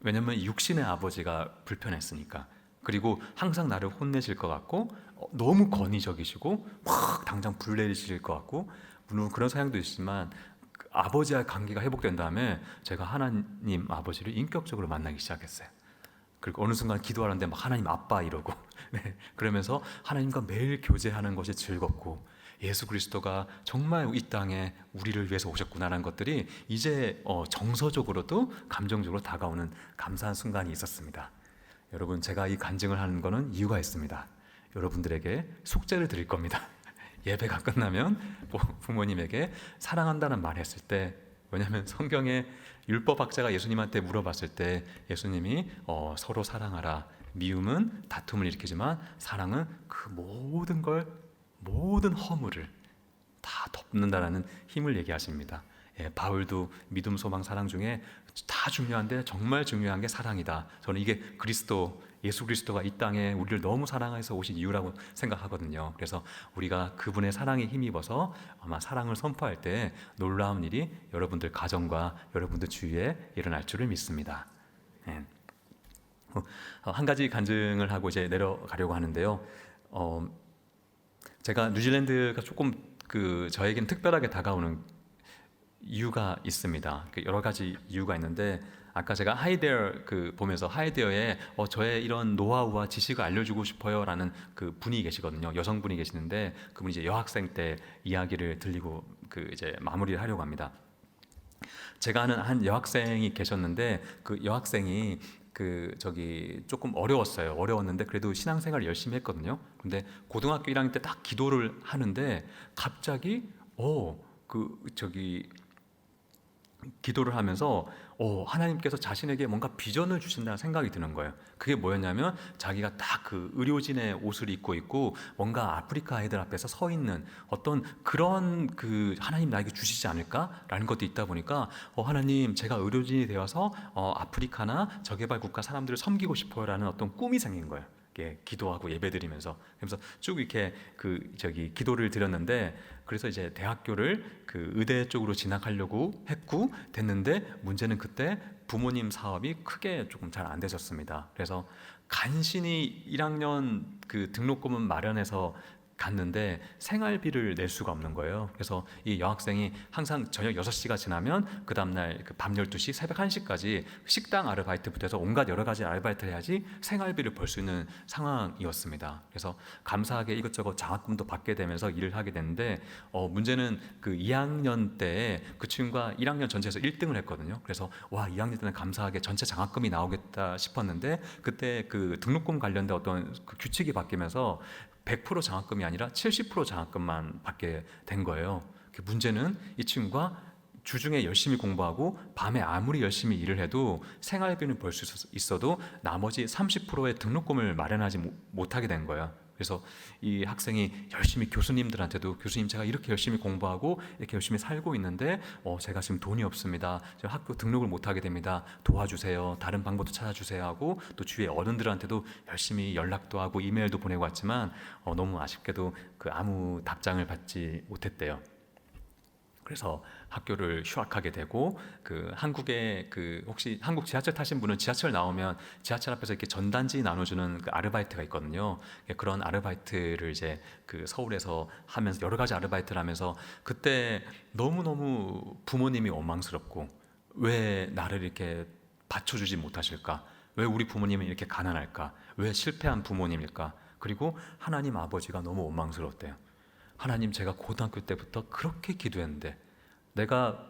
왜냐하면 육신의 아버지가 불편했으니까. 그리고 항상 나를 혼내실 것 같고 너무 권위적이시고 막 당장 불 내리실 것 같고 물론 그런 성향도 있지만 아버지와 관계가 회복된 다음에 제가 하나님 아버지를 인격적으로 만나기 시작했어요. 그리고 어느 순간 기도하는데 막 하나님 아빠 이러고 그러면서 하나님과 매일 교제하는 것이 즐겁고 예수 그리스도가 정말 이 땅에 우리를 위해서 오셨구나라는 것들이 이제 정서적으로도 감정적으로 다가오는 감사한 순간이 있었습니다. 여러분 제가 이 간증을 하는 것은 이유가 있습니다. 여러분들에게 숙제를 드릴 겁니다. 예배가 끝나면 부모님에게 사랑한다는 말 했을 때 왜냐하면 성경의 율법학자가 예수님한테 물어봤을 때 예수님이 서로 사랑하라. 미움은 다툼을 일으키지만 사랑은 그 모든 허물을 다 덮는다라는 힘을 얘기하십니다. 예, 바울도 믿음, 소망, 사랑 중에 다 중요한데 정말 중요한 게 사랑이다. 저는 이게 예수 그리스도가 이 땅에 우리를 너무 사랑해서 오신 이유라고 생각하거든요. 그래서 우리가 그분의 사랑에 힘입어서 아마 사랑을 선포할 때 놀라운 일이 여러분들 가정과 여러분들 주위에 일어날 줄을 믿습니다. 예. 한 가지 간증을 하고 이제 내려가려고 하는데요. 제가 뉴질랜드가 조금 저에겐 특별하게 다가오는 이유가 있습니다. 여러 가지 이유가 있는데 아까 제가 하이데어 보면서 하이데어에 저의 이런 노하우와 지식을 알려주고 싶어요라는 그 분이 계시거든요. 여성분이 계시는데 그분이 이제 여학생 때 이야기를 들리고 이제 마무리를 하려고 합니다. 제가 아는 한 여학생이 계셨는데 그 여학생이 조금 어려웠는데 그래도 신앙생활 열심히 했거든요. 근데 고등학교 1학년 때 딱 기도를 하는데 갑자기 기도를 하면서 하나님께서 자신에게 뭔가 비전을 주신다는 생각이 드는 거예요. 그게 뭐였냐면 자기가 딱 의료진의 옷을 입고 있고 뭔가 아프리카 애들 앞에서 서 있는 어떤 그런 하나님 나에게 주시지 않을까라는 것도 있다 보니까 하나님 제가 의료진이 되어서 아프리카나 저개발 국가 사람들을 섬기고 싶어요라는 어떤 꿈이 생긴 거예요. 기도하고 예배드리면서 그래서 쭉 이렇게 기도를 드렸는데 그래서 이제 대학교를 의대 쪽으로 진학하려고 됐는데 문제는 그때 부모님 사업이 크게 조금 잘 안 되셨습니다. 그래서 간신히 1학년 등록금은 마련해서 갔는데 생활비를 낼 수가 없는 거예요. 그래서 이 여학생이 항상 저녁 6시가 지나면 그 다음날 밤 12시, 새벽 1시까지 식당 아르바이트부터 해서 온갖 여러 가지 아르바이트를 해야지 생활비를 벌 수 있는 상황이었습니다. 그래서 감사하게 이것저것 장학금도 받게 되면서 일을 하게 됐는데 문제는 2학년 때 그 친구가 1학년 전체에서 1등을 했거든요. 그래서 2학년 때는 감사하게 전체 장학금이 나오겠다 싶었는데 그때 등록금 관련된 어떤 규칙이 바뀌면서 100% 장학금이 아니라 70% 장학금만 받게 된 거예요. 문제는 이 친구가 주중에 열심히 공부하고 밤에 아무리 열심히 일을 해도 생활비는 벌 수 있어도 나머지 30%의 등록금을 마련하지 못하게 된 거예요. 그래서 이 학생이 열심히 교수님들한테도 교수님 제가 이렇게 열심히 공부하고 이렇게 열심히 살고 있는데 제가 지금 돈이 없습니다. 제가 학교 등록을 못하게 됩니다. 도와주세요. 다른 방법도 찾아주세요 하고 또 주위의 어른들한테도 열심히 연락도 하고 이메일도 보내고 왔지만 너무 아쉽게도 아무 답장을 받지 못했대요. 그래서 학교를 휴학하게 되고 한국에 혹시 한국 지하철 타신 분은 지하철 나오면 지하철 앞에서 이렇게 전단지 나눠주는 아르바이트가 있거든요. 그런 아르바이트를 이제 서울에서 하면서 여러 가지 아르바이트를 하면서 그때 너무너무 부모님이 원망스럽고 왜 나를 이렇게 받쳐주지 못하실까? 왜 우리 부모님은 이렇게 가난할까? 왜 실패한 부모님일까? 그리고 하나님 아버지가 너무 원망스러웠대요. 하나님 제가 고등학교 때부터 그렇게 기도했는데 내가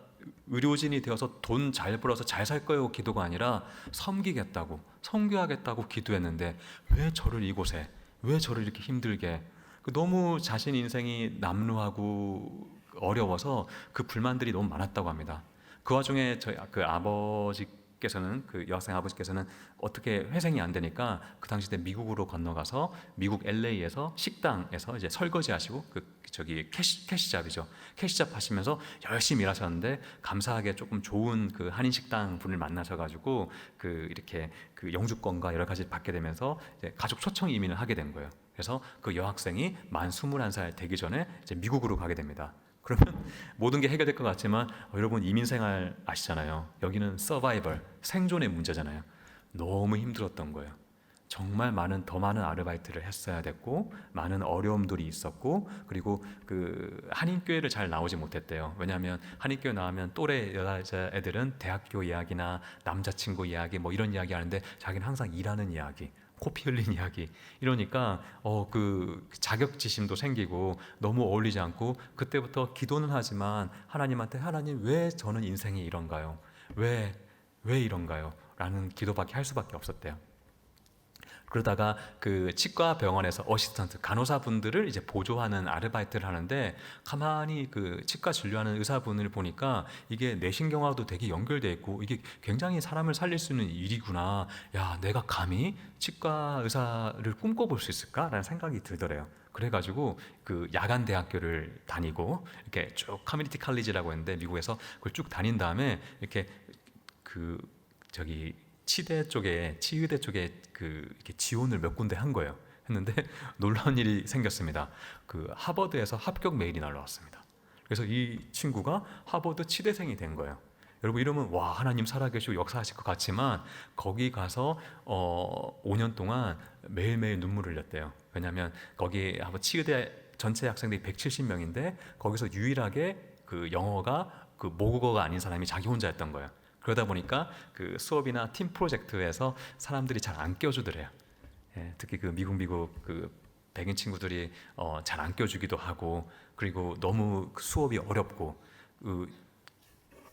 의료진이 되어서 돈 잘 벌어서 잘 살 거예요 기도가 아니라 섬기겠다고 선교하겠다고 기도했는데 왜 저를 이곳에 왜 저를 이렇게 힘들게 너무 자신 인생이 남루하고 어려워서 불만들이 너무 많았다고 합니다. 그 와중에 저희 아버지께서는 여학생 아버지께서는 어떻게 회생이 안 되니까 그 당시 때 미국으로 건너가서 미국 LA에서 식당에서 이제 설거지 하시고 캐시잡이죠. 캐시잡 하시면서 열심히 일하셨는데 감사하게 조금 좋은 한인 식당 분을 만나셔가지고 이렇게 영주권과 여러 가지 받게 되면서 이제 가족 초청 이민을 하게 된 거예요. 그래서 여학생이 만 21살 되기 전에 이제 미국으로 가게 됩니다. 그러면 모든 게 해결될 것 같지만 여러분 이민 생활 아시잖아요. 여기는 서바이벌, 생존의 문제잖아요. 너무 힘들었던 거예요. 정말 더 많은 아르바이트를 했어야 됐고 많은 어려움들이 있었고 그리고 한인교회를 잘 나오지 못했대요. 왜냐하면 한인교회 나오면 또래 여자애들은 대학교 이야기나 남자친구 이야기 이런 이야기 하는데 자기는 항상 일하는 이야기 코피 흘린 이야기 이러니까 자격지심도 생기고 너무 어울리지 않고 그때부터 기도는 하지만 하나님한테 하나님 왜 저는 인생이 이런가요? 왜 이런가요? 라는 기도밖에 할 수밖에 없었대요. 그러다가 그 치과 병원에서 어시스턴트 간호사분들을 이제 보조하는 아르바이트를 하는데, 가만히 그 치과 진료하는 의사분을 보니까 이게 내신경화도 되게 연결돼 있고 이게 굉장히 사람을 살릴 수 있는 일이구나. 야, 내가 감히 치과 의사를 꿈꿔볼 수 있을까라는 생각이 들더래요. 그래가지고 그 야간 대학교를 다니고 이렇게 쭉 커뮤니티 칼리지라고 했는데 미국에서 그걸 쭉 다닌 다음에 이렇게 그 저기 치대 쪽에 치의대 쪽에 그 이렇게 지원을 몇 군데 한 거예요. 했는데 놀라운 일이 생겼습니다. 그 하버드에서 합격 메일이 날라왔습니다. 그래서 이 친구가 하버드 치대생이 된 거예요. 여러분 이러면 와, 하나님 살아계시고 역사하실 것 같지만 거기 가서 5년 동안 매일매일 눈물을 흘렸대요. 왜냐하면 거기 하버드 치의대 전체 학생들이 170명인데 거기서 유일하게 그 영어가 그 모국어가 아닌 사람이 자기 혼자였던 거예요. 그러다 보니까 그 수업이나 팀 프로젝트에서 사람들이 잘 안 껴주더래요. 예, 특히 그 미국 그 백인 친구들이 잘 안 껴주기도 하고, 그리고 너무 그 수업이 어렵고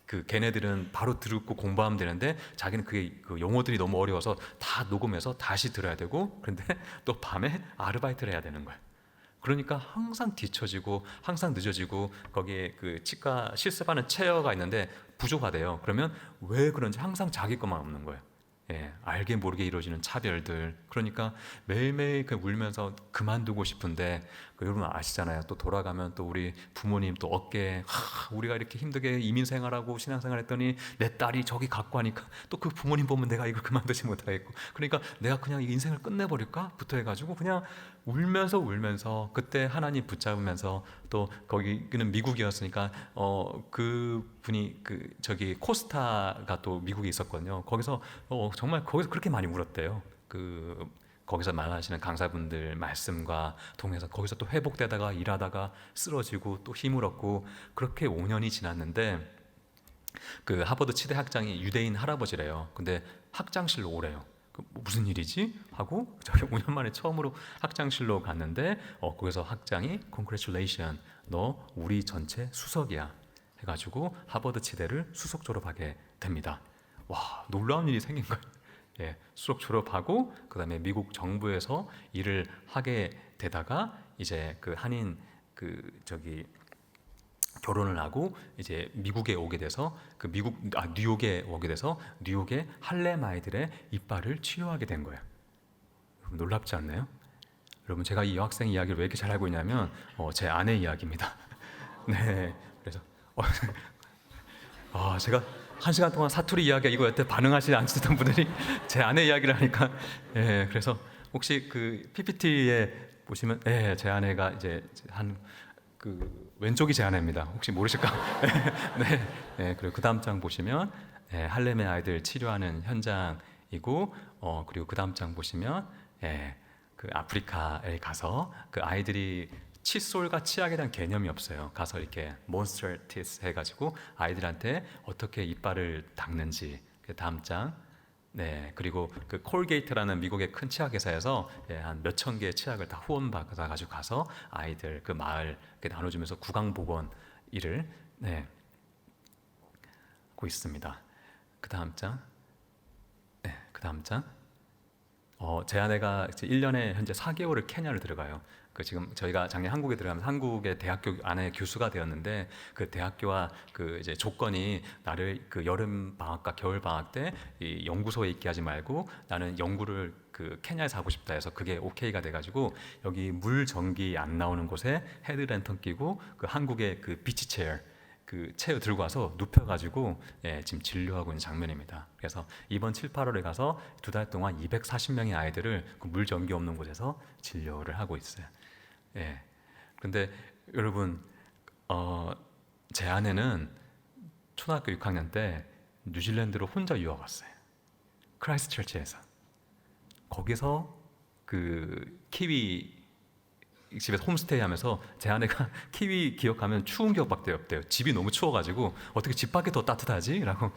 그 걔네들은 바로 듣고 공부하면 되는데 자기는 그게 그 용어들이 너무 어려워서 다 녹음해서 다시 들어야 되고, 그런데 또 밤에 아르바이트를 해야 되는 거예요. 그러니까 항상 뒤처지고 항상 늦어지고, 거기에 그 치과 실습하는 체어가 있는데 부족하대요. 그러면 왜 그런지 항상 자기 것만 없는 거예요. 예, 알게 모르게 이루어지는 차별들. 그러니까 매일매일 그 울면서 그만두고 싶은데, 그 여러분 아시잖아요. 또 돌아가면 또 우리 부모님 또 어깨에 우리가 이렇게 힘들게 이민 생활하고 신앙생활 했더니 내 딸이 저기 갖고 하니까 또 그 부모님 보면 내가 이걸 그만두지 못하겠고, 그러니까 내가 그냥 이 인생을 끝내버릴까 부터 해가지고 그냥 울면서 그때 하나님 붙잡으면서, 또 거기는 미국이었으니까 그 분이 그 저기 코스타가 또 미국에 있었거든요. 거기서 정말 거기서 그렇게 많이 울었대요. 그 거기서 말하시는 강사분들 말씀과 동해서 거기서 또 회복되다가 일하다가 쓰러지고 또 힘을 얻고, 그렇게 5년이 지났는데 그 하버드 치대 학장이 유대인 할아버지래요. 근데 학장실로 오래요. 무슨 일이지? 하고 저희 5년 만에 처음으로 학장실로 갔는데 거기서 학장이 Congratulation, 너 우리 전체 수석이야 해가지고 하버드 치대를 수석 졸업하게 됩니다. 와, 놀라운 일이 생긴 거예요. 예, 수석 졸업하고 그다음에 미국 정부에서 일을 하게 되다가 이제 그 한인 그 저기 결혼을 하고 이제 미국에 오게 돼서 그 뉴욕에 오게 돼서 뉴욕의 할렘 아이들의 이빨을 치료하게 된 거예요. 놀랍지 않나요? 여러분 제가 이 여학생 이야기를 왜 이렇게 잘 알고 있냐면 제 아내 이야기입니다. 네, 그래서 제가 1시간 동안 사투리 이야기 이거였대 반응하시지 않으셨던 분들이 제 아내 이야기를 하니까, 예, 그래서 혹시 그 PPT에 보시면 제 아내가 이제 한 그 왼쪽이 제 아내입니다. 혹시 모르실까? 네, 네, 그리고 그 다음 장 보시면 할렘의 아이들 치료하는 현장이고, 그리고 그 다음 장 보시면 그 아프리카에 가서 그 아이들이 칫솔과 치약에 대한 개념이 없어요. 가서 이렇게 몬스터 티스 해가지고 아이들한테 어떻게 이빨을 닦는지. 그 다음 장. 네, 그리고 그 콜게이트라는 미국의 큰 치약 회사에서 한 몇천 개의 치약을 다 후원받아 가지고 가서 아이들 그 마을 나눠주면서 구강보건 일을 하고 있습니다. 그 다음 장. 네, 그 다음 장. 제 아내가 이제 1년에 현재 4개월을 케냐를 들어가요. 그 지금 저희가 작년 한국에 들어가면서 한국의 대학교 안에 교수가 되었는데, 그 대학교와 그 이제 조건이 나를 그 여름 방학과 겨울 방학 때 이 연구소에 있게 하지 말고 나는 연구를 그 케냐에서 하고 싶다 해서 그게 오케이가 돼가지고 여기 물 전기 안 나오는 곳에 헤드랜턴 끼고 그 한국의 그 비치 체어 그 체어 들고 와서 눕혀가지고 지금 진료하고 있는 장면입니다. 그래서 이번 7, 8월에 가서 2달 동안 240명의 아이들을 그 물 전기 없는 곳에서 진료를 하고 있어요. 그런데 여러분 제 아내는 초등학교 6학년 때 뉴질랜드로 혼자 유학 왔어요. 크라이스트처치에서. 거기서 그 키위 집에서 홈스테이 하면서 제 아내가 키위 기억하면 추운 기억밖에 없대요. 집이 너무 추워가지고 어떻게 집 밖이 더 따뜻하지? 라고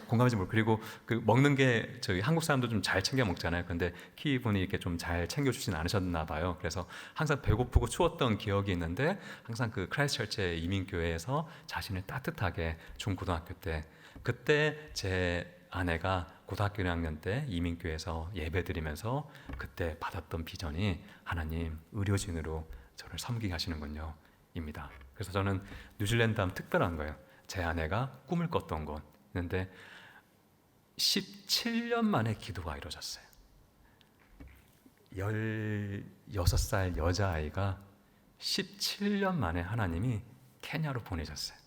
공감하지 못하고, 그리고 그 먹는 게 저희 한국 사람도 좀 잘 챙겨 먹잖아요. 근데 키위 분이 이렇게 좀 잘 챙겨주진 않으셨나 봐요. 그래서 항상 배고프고 추웠던 기억이 있는데 항상 그 크라이스트처치 이민교회에서 자신을 따뜻하게 중고등학교 때 그때 제 아내가 고등학교 1학년 때 이민교회에서 예배드리면서 그때 받았던 비전이 하나님 의료진으로 저를 섬기게 하시는군요 입니다. 그래서 저는 뉴질랜드 하면 특별한 거예요. 제 아내가 꿈을 꿨던 곳 있는데 17년 만에 기도가 이루어졌어요. 16살 여자아이가 17년 만에 하나님이 케냐로 보내셨어요.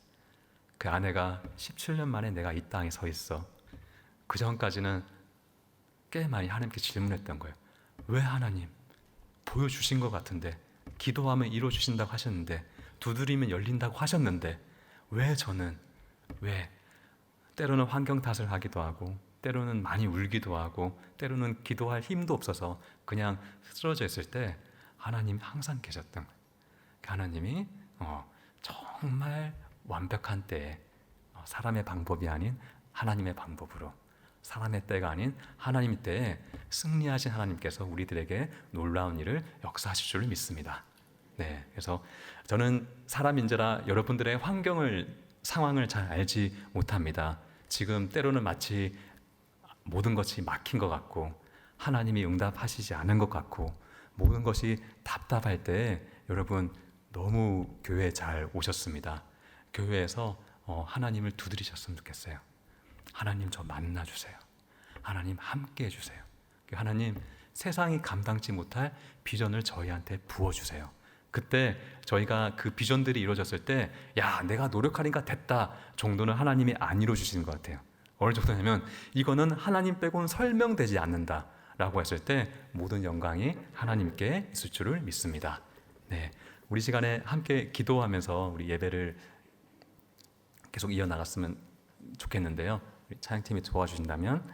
그 아내가 17년 만에 내가 이 땅에 서 있어. 그 전까지는 꽤 많이 하나님께 질문했던 거예요. 왜 하나님? 보여주신 것 같은데, 기도하면 이루어주신다고 하셨는데, 두드리면 열린다고 하셨는데, 왜 저는, 왜? 때로는 환경 탓을 하기도 하고, 때로는 많이 울기도 하고, 때로는 기도할 힘도 없어서 그냥 쓰러져 있을 때 하나님 항상 계셨던 거예요. 하나님이 정말 완벽한 때에 사람의 방법이 아닌 하나님의 방법으로, 사람의 때가 아닌 하나님의 때에 승리하신 하나님께서 우리들에게 놀라운 일을 역사하실 줄 믿습니다. 네, 그래서 저는 사람인지라 여러분들의 상황을 잘 알지 못합니다. 지금 때로는 마치 모든 것이 막힌 것 같고 하나님이 응답하시지 않은 것 같고 모든 것이 답답할 때 여러분 너무 교회에 잘 오셨습니다. 교회에서 하나님을 두드리셨으면 좋겠어요. 하나님 저 만나주세요. 하나님 함께 해주세요. 하나님 세상이 감당치 못할 비전을 저희한테 부어주세요. 그때 저희가 그 비전들이 이루어졌을 때 야 내가 노력하니까 됐다 정도는 하나님이 안 이루어주시는 것 같아요. 어느 정도냐면 이거는 하나님 빼고는 설명되지 않는다 라고 했을 때 모든 영광이 하나님께 있을 줄을 믿습니다. 네, 우리 시간에 함께 기도하면서 우리 예배를 계속 이어나갔으면 좋겠는데요. 우리 찬양팀이 도와주신다면